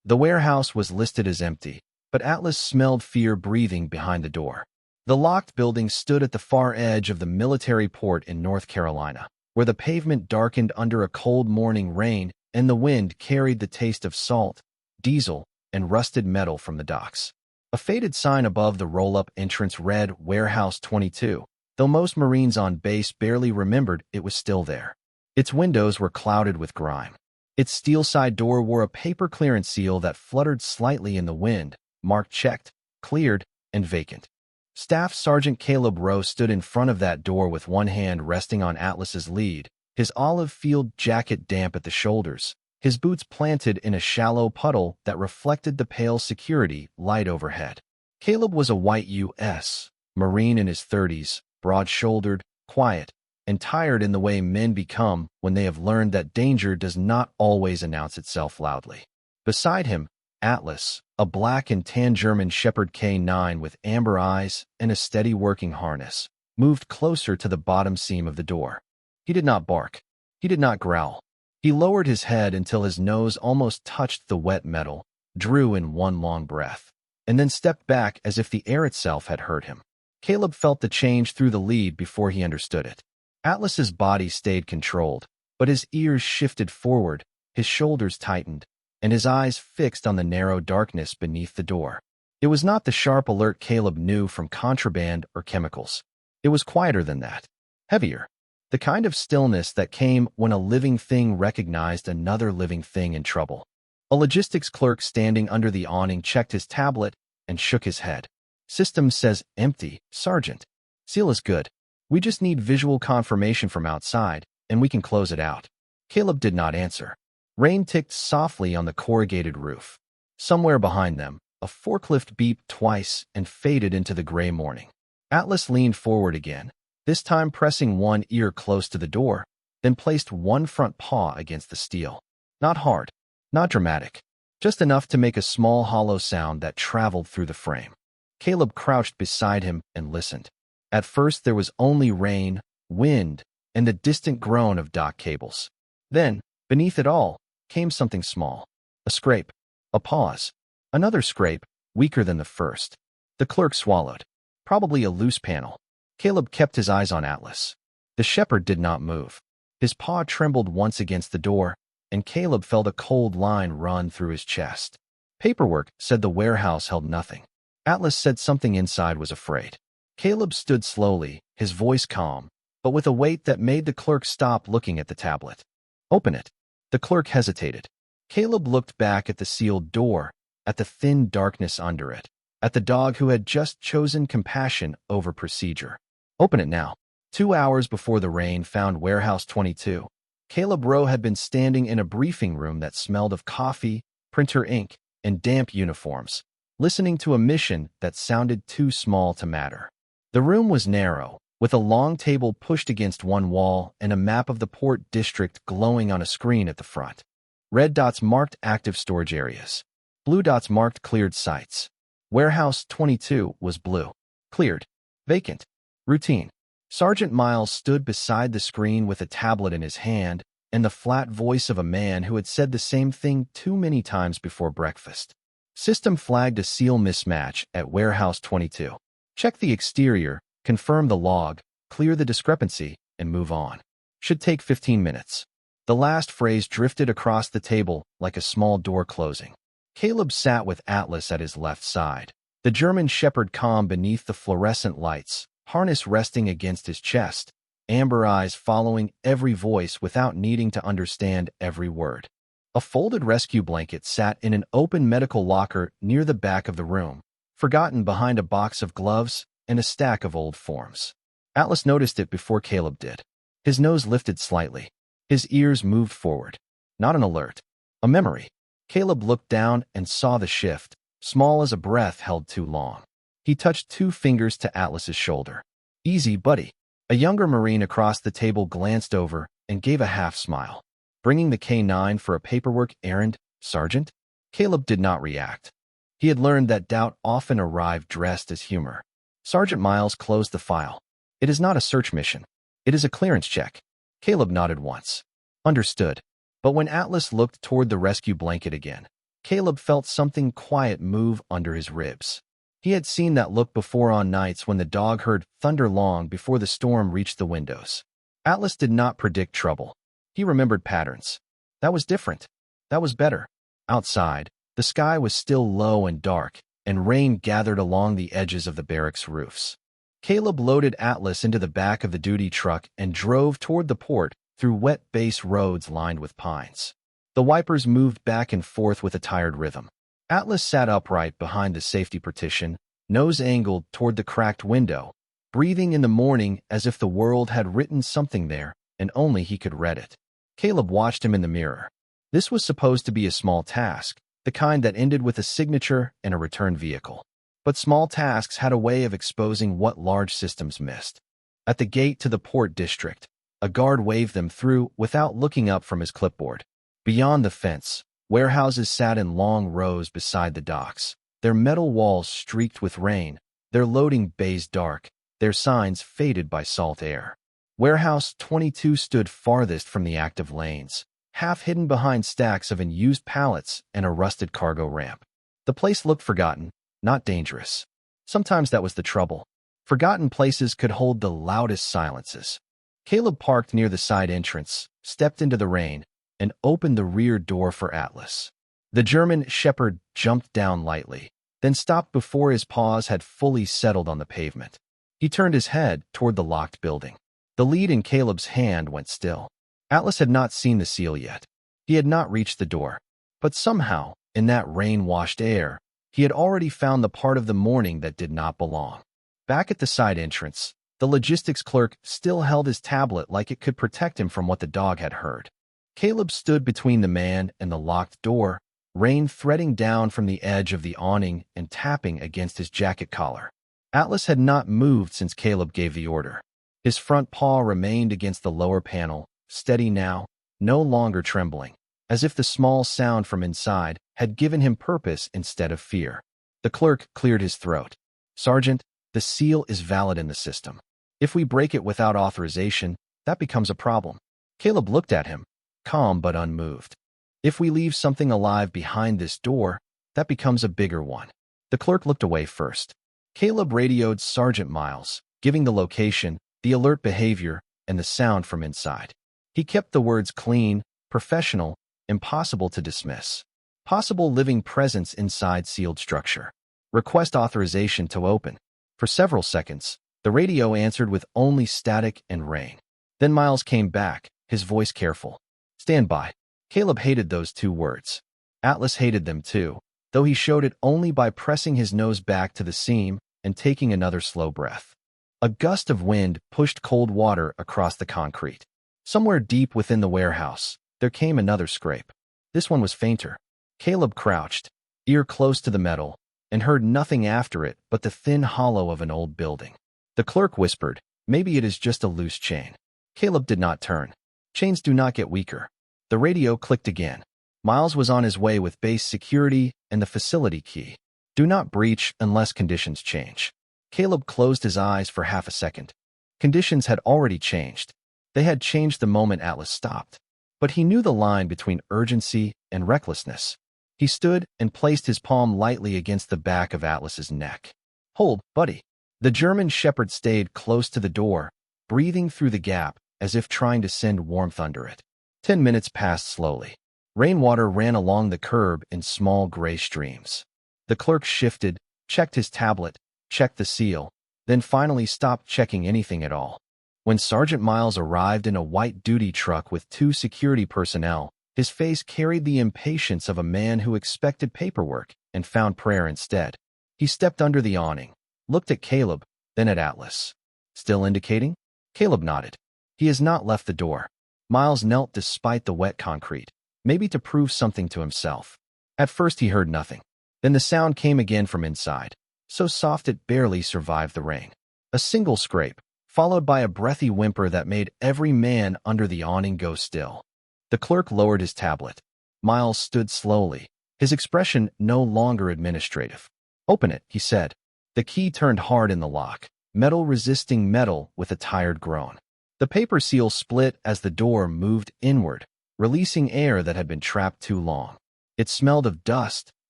The warehouse was listed as empty, but Atlas smelled fear breathing behind the door. The locked building stood at the far edge of the military port in North Carolina, where the pavement darkened under a cold morning rain and the wind carried the taste of salt, diesel, and rusted metal from the docks. A faded sign above the roll-up entrance read Warehouse 22, though most Marines on base barely remembered it was still there. Its windows were clouded with grime. Its steel side door wore a paper clearance seal that fluttered slightly in the wind, marked checked, cleared, and vacant. Staff Sergeant Caleb Rowe stood in front of that door with one hand resting on Atlas's lead, his olive field jacket damp at the shoulders, his boots planted in a shallow puddle that reflected the pale security light overhead. Caleb was a white U.S. Marine in his 30s, broad-shouldered, quiet, and tired in the way men become when they have learned that danger does not always announce itself loudly. Beside him, Atlas, a black and tan German Shepherd K9 with amber eyes and a steady working harness, moved closer to the bottom seam of the door. He did not bark. He did not growl. He lowered his head until his nose almost touched the wet metal, drew in one long breath, and then stepped back as if the air itself had hurt him. Caleb felt the change through the lead before he understood it. Atlas's body stayed controlled, but his ears shifted forward, his shoulders tightened, and his eyes fixed on the narrow darkness beneath the door. It was not the sharp alert Caleb knew from contraband or chemicals. It was quieter than that, heavier, the kind of stillness that came when a living thing recognized another living thing in trouble. A logistics clerk standing under the awning checked his tablet and shook his head. "System says empty, Sergeant. Seal is good. We just need visual confirmation from outside, and we can close it out." Caleb did not answer. Rain ticked softly on the corrugated roof. Somewhere behind them, a forklift beeped twice and faded into the gray morning. Atlas leaned forward again, this time pressing one ear close to the door, then placed one front paw against the steel. Not hard, not dramatic, just enough to make a small hollow sound that traveled through the frame. Caleb crouched beside him and listened. At first there was only rain, wind, and the distant groan of dock cables. Then, beneath it all, came something small. A scrape. A pause. Another scrape, weaker than the first. The clerk swallowed. Probably a loose panel. Caleb kept his eyes on Atlas. The shepherd did not move. His paw trembled once against the door, and Caleb felt a cold line run through his chest. Paperwork said the warehouse held nothing. Atlas said something inside was afraid. Caleb stood slowly, his voice calm, but with a weight that made the clerk stop looking at the tablet. "Open it." The clerk hesitated. Caleb looked back at the sealed door, at the thin darkness under it, at the dog who had just chosen compassion over procedure. "Open it now." 2 hours before the rain found Warehouse 22, Caleb Rowe had been standing in a briefing room that smelled of coffee, printer ink, and damp uniforms, listening to a mission that sounded too small to matter. The room was narrow, with a long table pushed against one wall and a map of the port district glowing on a screen at the front. Red dots marked active storage areas. Blue dots marked cleared sites. Warehouse 22 was blue. Cleared. Vacant. Routine. Sergeant Miles stood beside the screen with a tablet in his hand and the flat voice of a man who had said the same thing too many times before breakfast. System flagged a seal mismatch at Warehouse 22. Check the exterior, confirm the log, clear the discrepancy, and move on. Should take 15 minutes. The last phrase drifted across the table like a small door closing. Caleb sat with Atlas at his left side, the German Shepherd calm beneath the fluorescent lights, harness resting against his chest, amber eyes following every voice without needing to understand every word. A folded rescue blanket sat in an open medical locker near the back of the room, forgotten behind a box of gloves and a stack of old forms. Atlas noticed it before Caleb did. His nose lifted slightly. His ears moved forward. Not an alert. A memory. Caleb looked down and saw the shift, small as a breath held too long. He touched 2 fingers to Atlas's shoulder. "Easy, buddy." A younger Marine across the table glanced over and gave a half smile. "Bringing the K9 for a paperwork errand, Sergeant?" Caleb did not react. He had learned that doubt often arrived dressed as humor. Sergeant Miles closed the file. "It is not a search mission. It is a clearance check." Caleb nodded once. Understood. But when Atlas looked toward the rescue blanket again, Caleb felt something quiet move under his ribs. He had seen that look before on nights when the dog heard thunder long before the storm reached the windows. Atlas did not predict trouble. He remembered patterns. That was different. That was better. Outside, the sky was still low and dark, and rain gathered along the edges of the barracks roofs. Caleb loaded Atlas into the back of the duty truck and drove toward the port through wet base roads lined with pines. The wipers moved back and forth with a tired rhythm. Atlas sat upright behind the safety partition, nose angled toward the cracked window, breathing in the morning as if the world had written something there and only he could read it. Caleb watched him in the mirror. This was supposed to be a small task, the kind that ended with a signature and a return vehicle. But small tasks had a way of exposing what large systems missed. At the gate to the port district, a guard waved them through without looking up from his clipboard. Beyond the fence, warehouses sat in long rows beside the docks, their metal walls streaked with rain, their loading bays dark, their signs faded by salt air. Warehouse 22 stood farthest from the active lanes, half hidden behind stacks of unused pallets and a rusted cargo ramp. The place looked forgotten, not dangerous. Sometimes that was the trouble. Forgotten places could hold the loudest silences. Caleb parked near the side entrance, stepped into the rain, and opened the rear door for Atlas. The German shepherd jumped down lightly, then stopped before his paws had fully settled on the pavement. He turned his head toward the locked building. The lead in Caleb's hand went still. Atlas had not seen the seal yet. He had not reached the door. But somehow, in that rain-washed air, he had already found the part of the morning that did not belong. Back at the side entrance, the logistics clerk still held his tablet like it could protect him from what the dog had heard. Caleb stood between the man and the locked door, rain threading down from the edge of the awning and tapping against his jacket collar. Atlas had not moved since Caleb gave the order. His front paw remained against the lower panel, steady now, no longer trembling, as if the small sound from inside had given him purpose instead of fear. The clerk cleared his throat. "Sergeant, the seal is valid in the system. If we break it without authorization, that becomes a problem." Caleb looked at him, calm but unmoved. "If we leave something alive behind this door, that becomes a bigger one." The clerk looked away first. Caleb radioed Sergeant Miles, giving the location, the alert behavior, and the sound from inside. He kept the words clean, professional, impossible to dismiss. Possible living presence inside sealed structure. Request authorization to open. For several seconds, the radio answered with only static and rain. Then Miles came back, his voice careful. "Stand by." Caleb hated those two words. Atlas hated them too, though he showed it only by pressing his nose back to the seam and taking another slow breath. A gust of wind pushed cold water across the concrete. Somewhere deep within the warehouse, there came another scrape. This one was fainter. Caleb crouched, ear close to the metal, and heard nothing after it but the thin hollow of an old building. The clerk whispered, "Maybe it is just a loose chain." Caleb did not turn. Chains do not get weaker. The radio clicked again. Miles was on his way with base security and the facility key. "Do not breach unless conditions change." Caleb closed his eyes for half a second. Conditions had already changed. They had changed the moment Atlas stopped. But he knew the line between urgency and recklessness. He stood and placed his palm lightly against the back of Atlas's neck. "Hold, buddy." The German shepherd stayed close to the door, breathing through the gap as if trying to send warmth under it. 10 minutes passed slowly. Rainwater ran along the curb in small gray streams. The clerk shifted, checked his tablet, checked the seal, then finally stopped checking anything at all. When Sergeant Miles arrived in a white duty truck with 2 security personnel, his face carried the impatience of a man who expected paperwork and found prayer instead. He stepped under the awning, looked at Caleb, then at Atlas. "Still indicating?" Caleb nodded. "He has not left the door." Miles knelt despite the wet concrete, maybe to prove something to himself. At first he heard nothing. Then the sound came again from inside, so soft it barely survived the rain. A single scrape, followed by a breathy whimper that made every man under the awning go still. The clerk lowered his tablet. Miles stood slowly, his expression no longer administrative. "Open it," he said. The key turned hard in the lock, metal resisting metal with a tired groan. The paper seal split as the door moved inward, releasing air that had been trapped too long. It smelled of dust,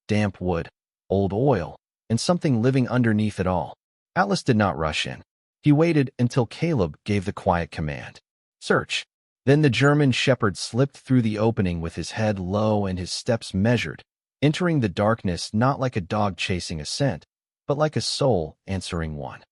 damp wood, old oil, and something living underneath it all. Atlas did not rush in. He waited until Caleb gave the quiet command. Search. Then the German shepherd slipped through the opening with his head low and his steps measured, entering the darkness not like a dog chasing a scent, but like a soul answering one.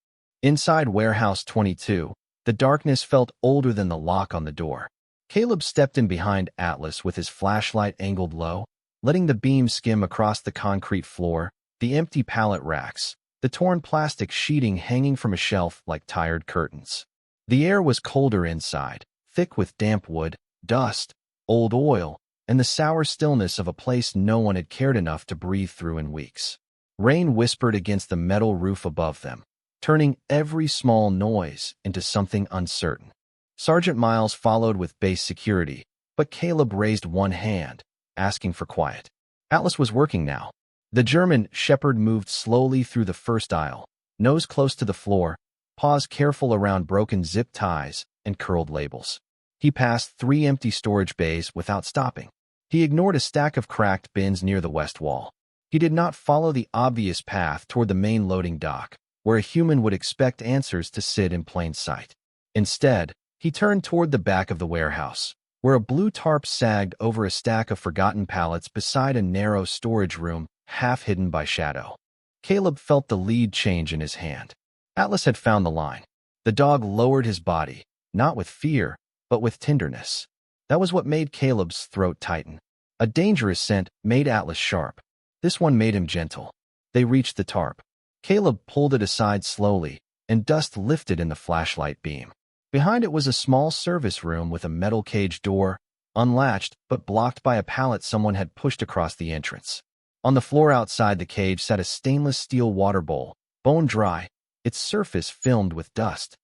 Inside Warehouse 22, the darkness felt older than the lock on the door. Caleb stepped in behind Atlas with his flashlight angled low, letting the beam skim across the concrete floor, the empty pallet racks, the torn plastic sheeting hanging from a shelf like tired curtains. The air was colder inside, thick with damp wood, dust, old oil, and the sour stillness of a place no one had cared enough to breathe through in weeks. Rain whispered against the metal roof above them, turning every small noise into something uncertain. Sergeant Miles followed with base security, but Caleb raised one hand, asking for quiet. Atlas was working now. The German shepherd moved slowly through the first aisle, nose close to the floor, paws careful around broken zip ties and curled labels. He passed 3 empty storage bays without stopping. He ignored a stack of cracked bins near the west wall. He did not follow the obvious path toward the main loading dock, where a human would expect answers to sit in plain sight. Instead, he turned toward the back of the warehouse, where a blue tarp sagged over a stack of forgotten pallets beside a narrow storage room half hidden by shadow. Caleb felt the lead change in his hand. Atlas had found the line. The dog lowered his body, not with fear, but with tenderness. That was what made Caleb's throat tighten. A dangerous scent made Atlas sharp. This one made him gentle. They reached the tarp. Caleb pulled it aside slowly, and dust lifted in the flashlight beam. Behind it was a small service room with a metal cage door, unlatched but blocked by a pallet someone had pushed across the entrance. On the floor outside the cage sat a stainless steel water bowl, bone dry, its surface filmed with dust.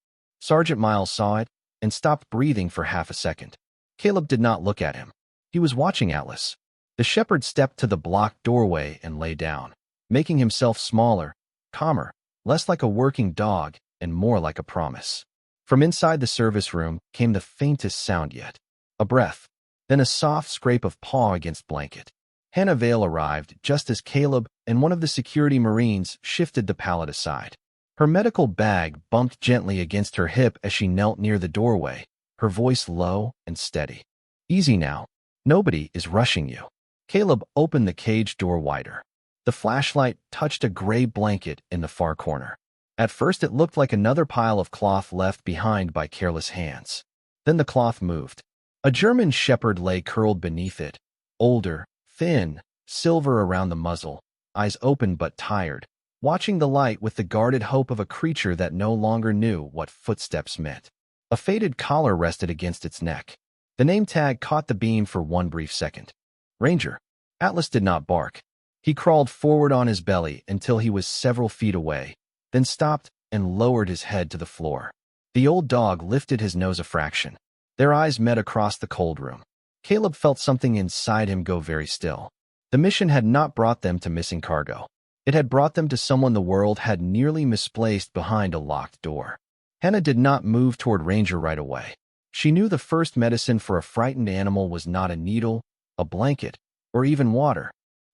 Sergeant Miles saw it and stopped breathing for half a second. Caleb did not look at him. He was watching Atlas. The shepherd stepped to the blocked doorway and lay down, making himself smaller, calmer, less like a working dog and more like a promise. From inside the service room came the faintest sound yet. A breath, then a soft scrape of paw against blanket. Hannah Vale arrived just as Caleb and one of the security Marines shifted the pallet aside. Her medical bag bumped gently against her hip as she knelt near the doorway, her voice low and steady. Easy now. Nobody is rushing you. Caleb opened the cage door wider. The flashlight touched a gray blanket in the far corner. At first it looked like another pile of cloth left behind by careless hands. Then the cloth moved. A German shepherd lay curled beneath it, older, thin, silver around the muzzle, eyes open but tired, watching the light with the guarded hope of a creature that no longer knew what footsteps meant. A faded collar rested against its neck. The name tag caught the beam for one brief second. Ranger. Atlas did not bark. He crawled forward on his belly until he was several feet away, then stopped and lowered his head to the floor. The old dog lifted his nose a fraction. Their eyes met across the cold room. Caleb felt something inside him go very still. The mission had not brought them to missing cargo. It had brought them to someone the world had nearly misplaced behind a locked door. Hannah did not move toward Ranger right away. She knew the first medicine for a frightened animal was not a needle, a blanket, or even water.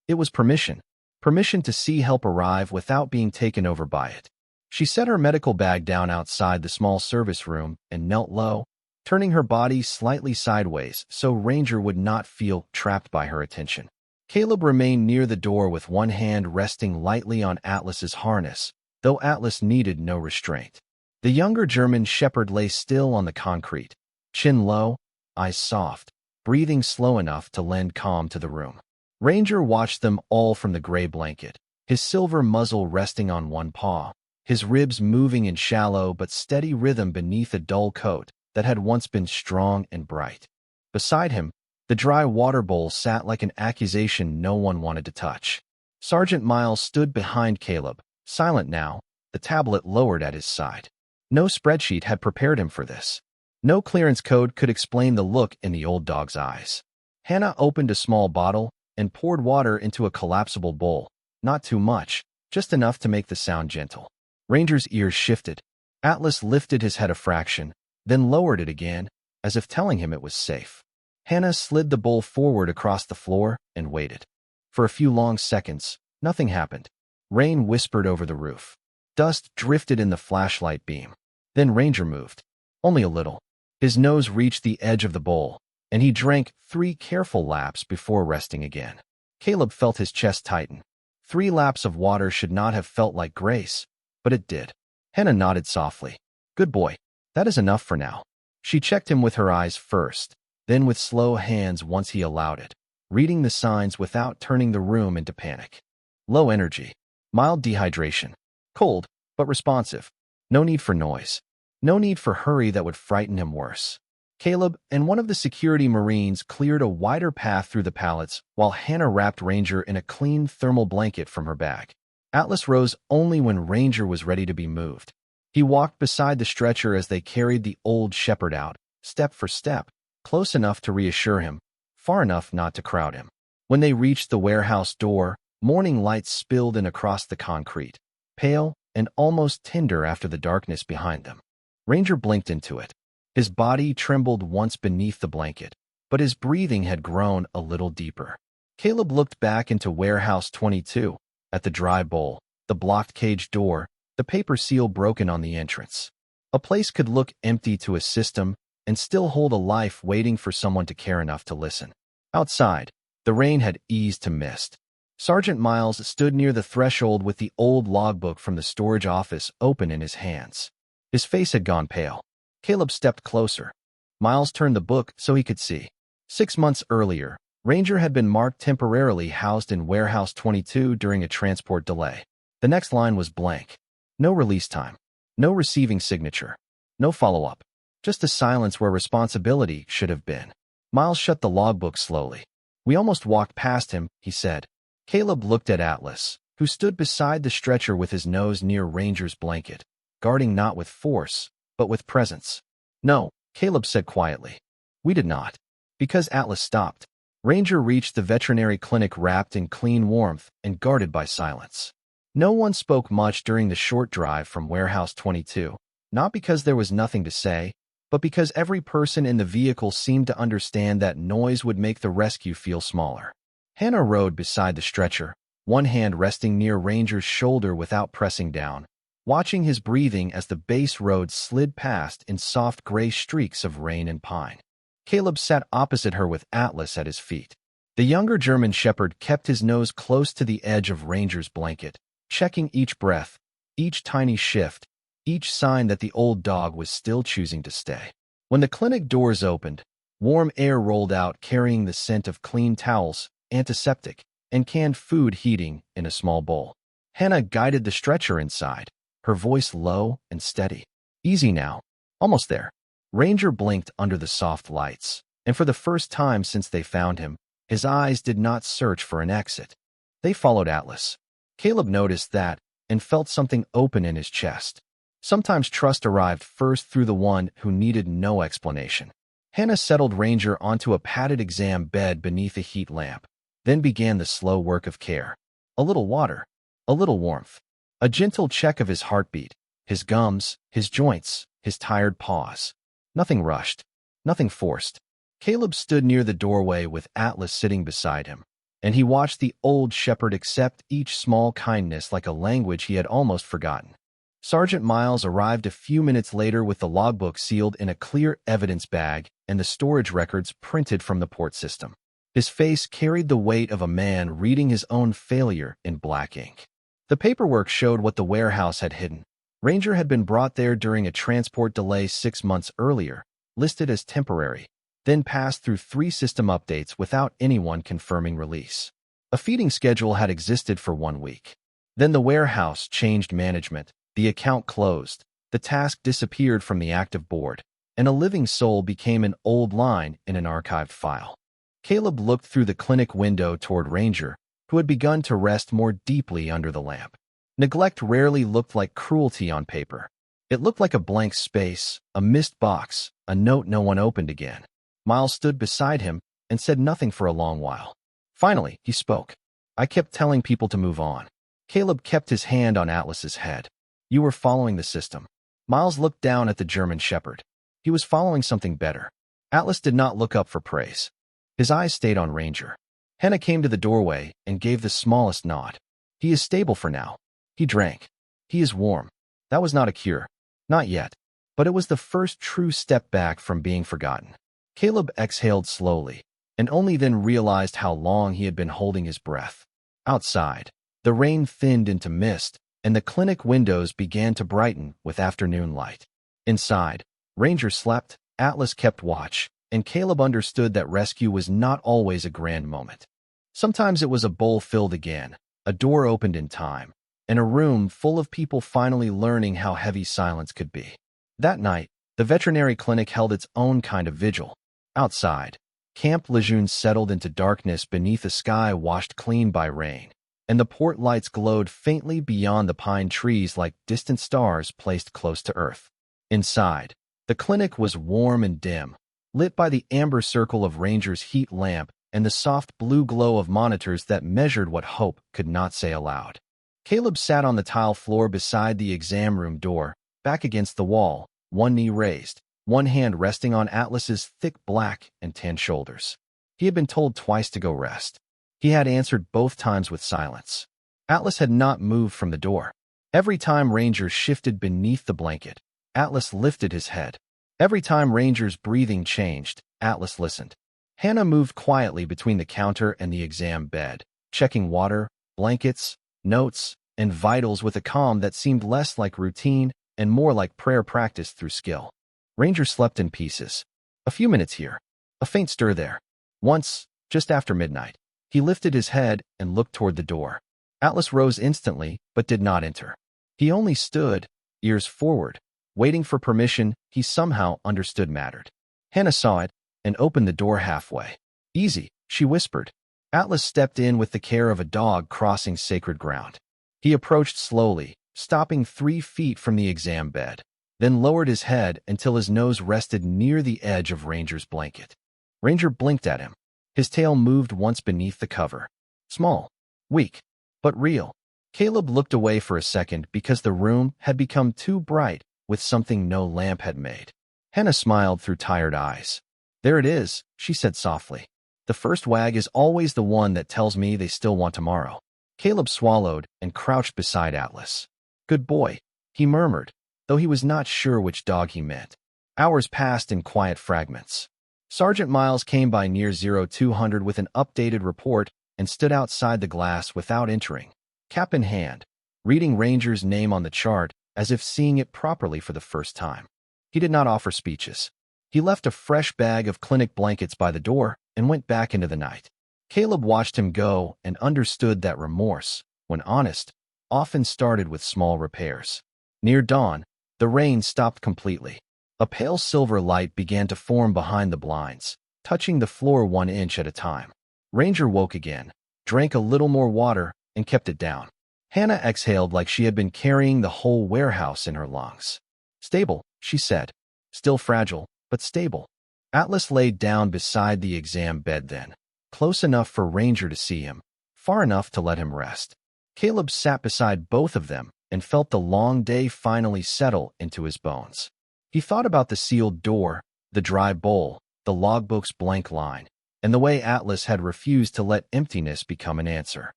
It was permission. Permission to see help arrive without being taken over by it. She set her medical bag down outside the small service room and knelt low, turning her body slightly sideways so Ranger would not feel trapped by her attention. Caleb remained near the door with one hand resting lightly on Atlas's harness, though Atlas needed no restraint. The younger German shepherd lay still on the concrete, chin low, eyes soft, breathing slow enough to lend calm to the room. Ranger watched them all from the gray blanket, his silver muzzle resting on one paw, his ribs moving in shallow but steady rhythm beneath a dull coat that had once been strong and bright. Beside him, the dry water bowl sat like an accusation no one wanted to touch. Sergeant Miles stood behind Caleb, silent now, the tablet lowered at his side. No spreadsheet had prepared him for this. No clearance code could explain the look in the old dog's eyes. Hannah opened a small bottle and poured water into a collapsible bowl, not too much, just enough to make the sound gentle. Ranger's ears shifted. Atlas lifted his head a fraction, then lowered it again, as if telling him it was safe. Hannah slid the bowl forward across the floor and waited. For a few long seconds, nothing happened. Rain whispered over the roof. Dust drifted in the flashlight beam. Then Ranger moved. Only a little. His nose reached the edge of the bowl, and he drank 3 careful laps before resting again. Caleb felt his chest tighten. 3 laps of water should not have felt like grace, but it did. Hannah nodded softly. Good boy. That is enough for now. She checked him with her eyes first, then with slow hands once he allowed it, reading the signs without turning the room into panic. Low energy. Mild dehydration. Cold, but responsive. No need for noise. No need for hurry that would frighten him worse. Caleb and one of the security Marines cleared a wider path through the pallets while Hannah wrapped Ranger in a clean thermal blanket from her bag. Atlas rose only when Ranger was ready to be moved. He walked beside the stretcher as they carried the old shepherd out, step for step, close enough to reassure him, far enough not to crowd him. When they reached the warehouse door, morning light spilled in across the concrete, pale and almost tender after the darkness behind them. Ranger blinked into it. His body trembled once beneath the blanket, but his breathing had grown a little deeper. Caleb looked back into Warehouse 22, at the dry bowl, the blocked cage door, the paper seal broken on the entrance. A place could look empty to a system and still hold a life waiting for someone to care enough to listen. Outside, the rain had eased to mist. Sergeant Miles stood near the threshold with the old logbook from the storage office open in his hands. His face had gone pale. Caleb stepped closer. Miles turned the book so he could see. 6 months earlier, Ranger had been marked temporarily housed in Warehouse 22 during a transport delay. The next line was blank. No release time. No receiving signature. No follow-up. Just a silence where responsibility should have been. Miles shut the logbook slowly. We almost walked past him, he said. Caleb looked at Atlas, who stood beside the stretcher with his nose near Ranger's blanket, guarding not with force, but with presence. No, Caleb said quietly. We did not. Because Atlas stopped. Ranger reached the veterinary clinic wrapped in clean warmth and guarded by silence. No one spoke much during the short drive from Warehouse 22, not because there was nothing to say, but because every person in the vehicle seemed to understand that noise would make the rescue feel smaller. Hannah rode beside the stretcher, one hand resting near Ranger's shoulder without pressing down, watching his breathing as the base road slid past in soft gray streaks of rain and pine. Caleb sat opposite her with Atlas at his feet. The younger German shepherd kept his nose close to the edge of Ranger's blanket, checking each breath, each tiny shift, each sign that the old dog was still choosing to stay. When the clinic doors opened, warm air rolled out carrying the scent of clean towels, antiseptic, and canned food heating in a small bowl. Hannah guided the stretcher inside, her voice low and steady. Easy now. Almost there. Ranger blinked under the soft lights, and for the first time since they found him, his eyes did not search for an exit. They followed Atlas. Caleb noticed that and felt something open in his chest. Sometimes trust arrived first through the one who needed no explanation. Hannah settled Ranger onto a padded exam bed beneath a heat lamp, then began the slow work of care. A little water, a little warmth, a gentle check of his heartbeat, his gums, his joints, his tired paws. Nothing rushed, nothing forced. Caleb stood near the doorway with Atlas sitting beside him, and he watched the old shepherd accept each small kindness like a language he had almost forgotten. Sergeant Miles arrived a few minutes later with the logbook sealed in a clear evidence bag and the storage records printed from the port system. His face carried the weight of a man reading his own failure in black ink. The paperwork showed what the warehouse had hidden. Ranger had been brought there during a transport delay 6 months earlier, listed as temporary, then passed through 3 system updates without anyone confirming release. A feeding schedule had existed for 1 week. Then the warehouse changed management, the account closed, the task disappeared from the active board, and a living soul became an old line in an archived file. Caleb looked through the clinic window toward Ranger, who had begun to rest more deeply under the lamp. Neglect rarely looked like cruelty on paper. It looked like a blank space, a missed box, a note no one opened again. Miles stood beside him and said nothing for a long while. Finally, he spoke. I kept telling people to move on. Caleb kept his hand on Atlas's head. You were following the system. Miles looked down at the German shepherd. He was following something better. Atlas did not look up for praise. His eyes stayed on Ranger. Hannah came to the doorway and gave the smallest nod. He is stable for now. He drank. He is warm. That was not a cure. Not yet. But it was the first true step back from being forgotten. Caleb exhaled slowly, and only then realized how long he had been holding his breath. Outside, the rain thinned into mist, and the clinic windows began to brighten with afternoon light. Inside, Ranger slept, Atlas kept watch, and Caleb understood that rescue was not always a grand moment. Sometimes it was a bowl filled again, a door opened in time, and a room full of people finally learning how heavy silence could be. That night, the veterinary clinic held its own kind of vigil. Outside, Camp Lejeune settled into darkness beneath a sky washed clean by rain, and the port lights glowed faintly beyond the pine trees like distant stars placed close to Earth. Inside, the clinic was warm and dim, lit by the amber circle of Ranger's heat lamp and the soft blue glow of monitors that measured what hope could not say aloud. Caleb sat on the tile floor beside the exam room door, back against the wall, one knee raised, one hand resting on Atlas's thick black and tan shoulders. He had been told twice to go rest. He had answered both times with silence. Atlas had not moved from the door. Every time Ranger shifted beneath the blanket, Atlas lifted his head. Every time Ranger's breathing changed, Atlas listened. Hannah moved quietly between the counter and the exam bed, checking water, blankets, notes, and vitals with a calm that seemed less like routine and more like prayer practiced through skill. Ranger slept in pieces. A few minutes here, a faint stir there. Once, just after midnight, he lifted his head and looked toward the door. Atlas rose instantly, but did not enter. He only stood, ears forward, waiting for permission he somehow understood mattered. Hannah saw it and opened the door halfway. "Easy," she whispered. Atlas stepped in with the care of a dog crossing sacred ground. He approached slowly, stopping 3 feet from the exam bed, then lowered his head until his nose rested near the edge of Ranger's blanket. Ranger blinked at him. His tail moved once beneath the cover. Small, weak, but real. Caleb looked away for a second because the room had become too bright with something no lamp had made. Hannah smiled through tired eyes. "There it is," she said softly. "The first wag is always the one that tells me they still want tomorrow." Caleb swallowed and crouched beside Atlas. "Good boy," he murmured, though he was not sure which dog he meant. Hours passed in quiet fragments. Sergeant Miles came by near 0200 with an updated report and stood outside the glass without entering, cap in hand, reading Ranger's name on the chart as if seeing it properly for the first time. He did not offer speeches. He left a fresh bag of clinic blankets by the door and went back into the night. Caleb watched him go and understood that remorse, when honest, often started with small repairs. Near dawn, the rain stopped completely. A pale silver light began to form behind the blinds, touching the floor 1 inch at a time. Ranger woke again, drank a little more water, and kept it down. Hannah exhaled like she had been carrying the whole warehouse in her lungs. "Stable," she said. "Still fragile, but stable." Atlas laid down beside the exam bed then, close enough for Ranger to see him, far enough to let him rest. Caleb sat beside both of them and felt the long day finally settle into his bones. He thought about the sealed door, the dry bowl, the logbook's blank line, and the way Atlas had refused to let emptiness become an answer.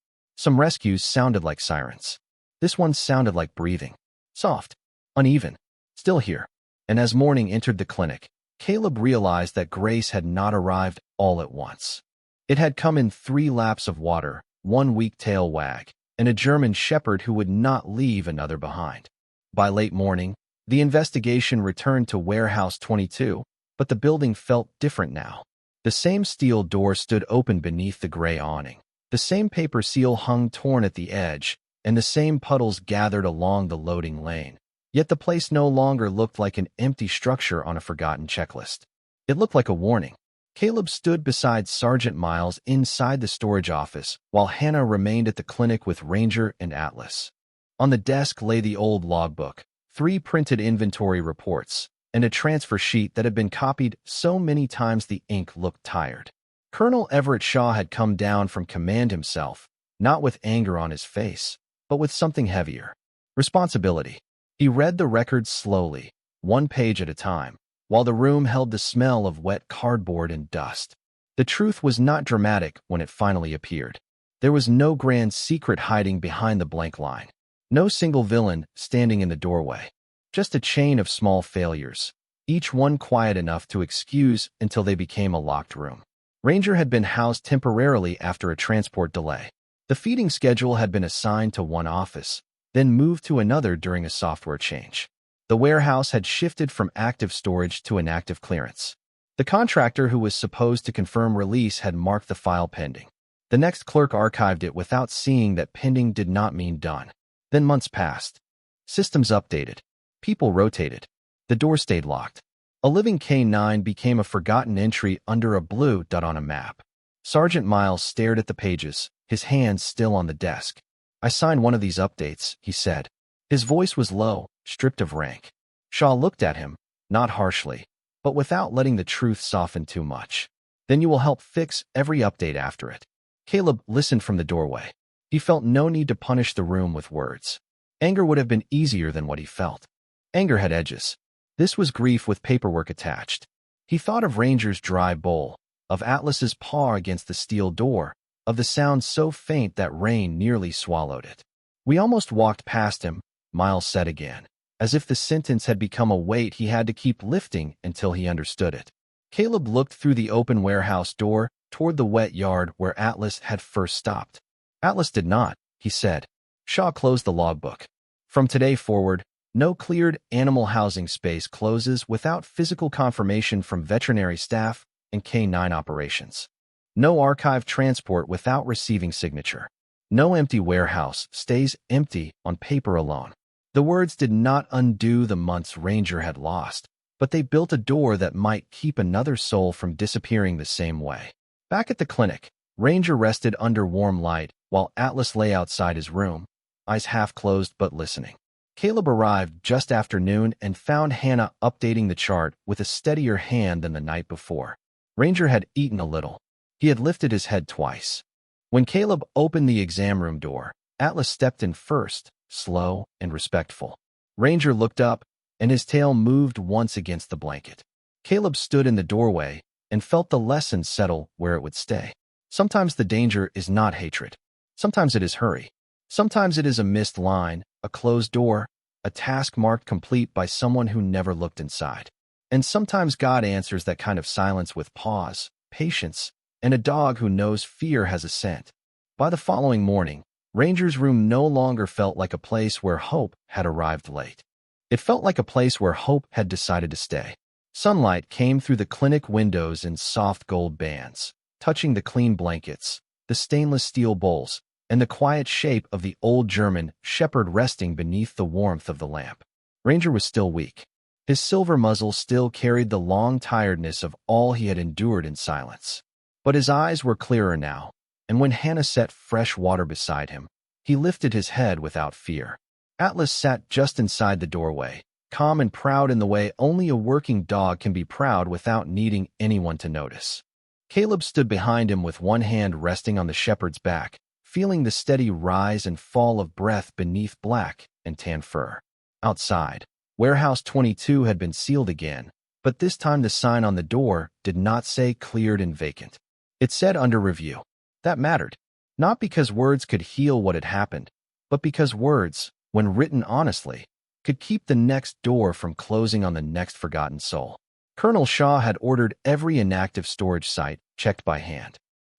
Some rescues sounded like sirens. This one sounded like breathing. Soft, uneven, still here. And as morning entered the clinic, Caleb realized that grace had not arrived all at once. It had come in 3 laps of water, 1 weak tail wag, and a German shepherd who would not leave another behind. By late morning, the investigation returned to Warehouse 22, but the building felt different now. The same steel door stood open beneath the gray awning. The same paper seal hung torn at the edge, and the same puddles gathered along the loading lane. Yet the place no longer looked like an empty structure on a forgotten checklist. It looked like a warning. Caleb stood beside Sergeant Miles inside the storage office, while Hannah remained at the clinic with Ranger and Atlas. On the desk lay the old logbook, 3 printed inventory reports, and a transfer sheet that had been copied so many times the ink looked tired. Colonel Everett Shaw had come down from command himself, not with anger on his face, but with something heavier. Responsibility. He read the records slowly, 1 page at a time, while the room held the smell of wet cardboard and dust. The truth was not dramatic when it finally appeared. There was no grand secret hiding behind the blank line. No single villain standing in the doorway. Just a chain of small failures, each one quiet enough to excuse until they became a locked room. Ranger had been housed temporarily after a transport delay. The feeding schedule had been assigned to one office, then moved to another during a software change. The warehouse had shifted from active storage to inactive clearance. The contractor who was supposed to confirm release had marked the file pending. The next clerk archived it without seeing that pending did not mean done. Then months passed. Systems updated. People rotated. The door stayed locked. A living K9 became a forgotten entry under a blue dot on a map. Sergeant Miles stared at the pages, his hands still on the desk. "I signed one of these updates," he said. His voice was low, stripped of rank. Shaw looked at him, not harshly, but without letting the truth soften too much. "Then you will help fix every update after it." Caleb listened from the doorway. He felt no need to punish the room with words. Anger would have been easier than what he felt. Anger had edges. This was grief with paperwork attached. He thought of Ranger's dry bowl, of Atlas's paw against the steel door, of the sound so faint that rain nearly swallowed it. "We almost walked past him," Miles said again, as if the sentence had become a weight he had to keep lifting until he understood it. Caleb looked through the open warehouse door toward the wet yard where Atlas had first stopped. "Atlas did not," he said. Shaw closed the logbook. "From today forward, no cleared animal housing space closes without physical confirmation from veterinary staff and K9 operations. No archive transport without receiving signature. No empty warehouse stays empty on paper alone." The words did not undo the months Ranger had lost, but they built a door that might keep another soul from disappearing the same way. Back at the clinic, Ranger rested under warm light while Atlas lay outside his room, eyes half closed but listening. Caleb arrived just after noon and found Hannah updating the chart with a steadier hand than the night before. Ranger had eaten a little. He had lifted his head twice. When Caleb opened the exam room door, Atlas stepped in first, slow and respectful. Ranger looked up, and his tail moved once against the blanket. Caleb stood in the doorway and felt the lesson settle where it would stay. Sometimes the danger is not hatred. Sometimes it is hurry. Sometimes it is a missed line, a closed door, a task marked complete by someone who never looked inside. And sometimes God answers that kind of silence with pause, patience, and a dog who knows fear has a scent. By the following morning, Ranger's room no longer felt like a place where hope had arrived late. It felt like a place where hope had decided to stay. Sunlight came through the clinic windows in soft gold bands, touching the clean blankets, the stainless steel bowls, and the quiet shape of the old German shepherd resting beneath the warmth of the lamp. Ranger was still weak. His silver muzzle still carried the long tiredness of all he had endured in silence. But his eyes were clearer now, and when Hannah set fresh water beside him, he lifted his head without fear. Atlas sat just inside the doorway, calm and proud in the way only a working dog can be proud without needing anyone to notice. Caleb stood behind him with one hand resting on the shepherd's back, feeling the steady rise and fall of breath beneath black and tan fur. Outside, Warehouse 22 had been sealed again, but this time the sign on the door did not say cleared and vacant. It said under review. That mattered, not because words could heal what had happened, but because words, when written honestly, could keep the next door from closing on the next forgotten soul. Colonel Shaw had ordered every inactive storage site checked by hand.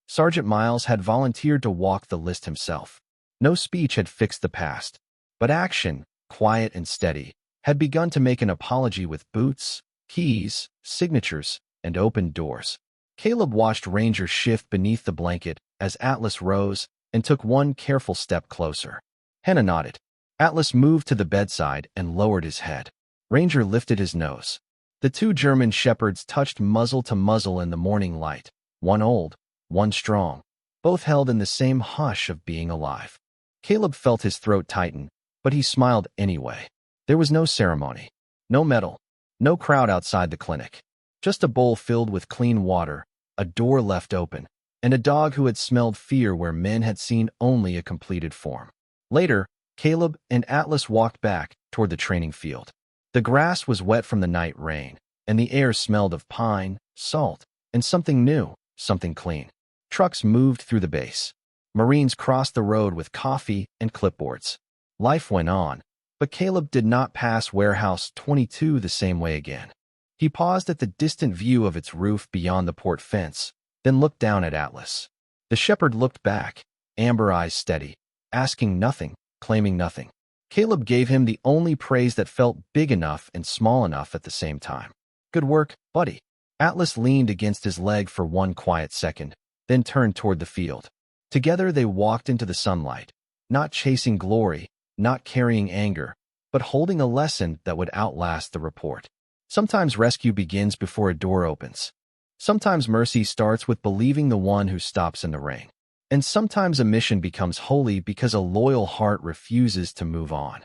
Sergeant Miles had volunteered to walk the list himself. No speech had fixed the past, but action, quiet and steady, had begun to make an apology with boots, keys, signatures, and open doors. Caleb watched Ranger shift beneath the blanket as Atlas rose and took one careful step closer. Hannah nodded. Atlas moved to the bedside and lowered his head. Ranger lifted his nose. The two German shepherds touched muzzle to muzzle in the morning light, one old, one strong, both held in the same hush of being alive. Caleb felt his throat tighten, but he smiled anyway. There was no ceremony, no medal, no crowd outside the clinic. Just a bowl filled with clean water, a door left open, and a dog who had smelled fear where men had seen only a completed form. Later, Caleb and Atlas walked back toward the training field. The grass was wet from the night rain, and the air smelled of pine, salt, and something new, something clean. Trucks moved through the base. Marines crossed the road with coffee and clipboards. Life went on, but Caleb did not pass Warehouse 22 the same way again. He paused at the distant view of its roof beyond the port fence, then looked down at Atlas. The shepherd looked back, amber eyes steady, asking nothing, claiming nothing. Caleb gave him the only praise that felt big enough and small enough at the same time. Good work, buddy. Atlas leaned against his leg for one quiet second, then turned toward the field. Together they walked into the sunlight, not chasing glory, not carrying anger, but holding a lesson that would outlast the report. Sometimes rescue begins before a door opens. Sometimes mercy starts with believing the one who stops in the rain. And sometimes a mission becomes holy because a loyal heart refuses to move on.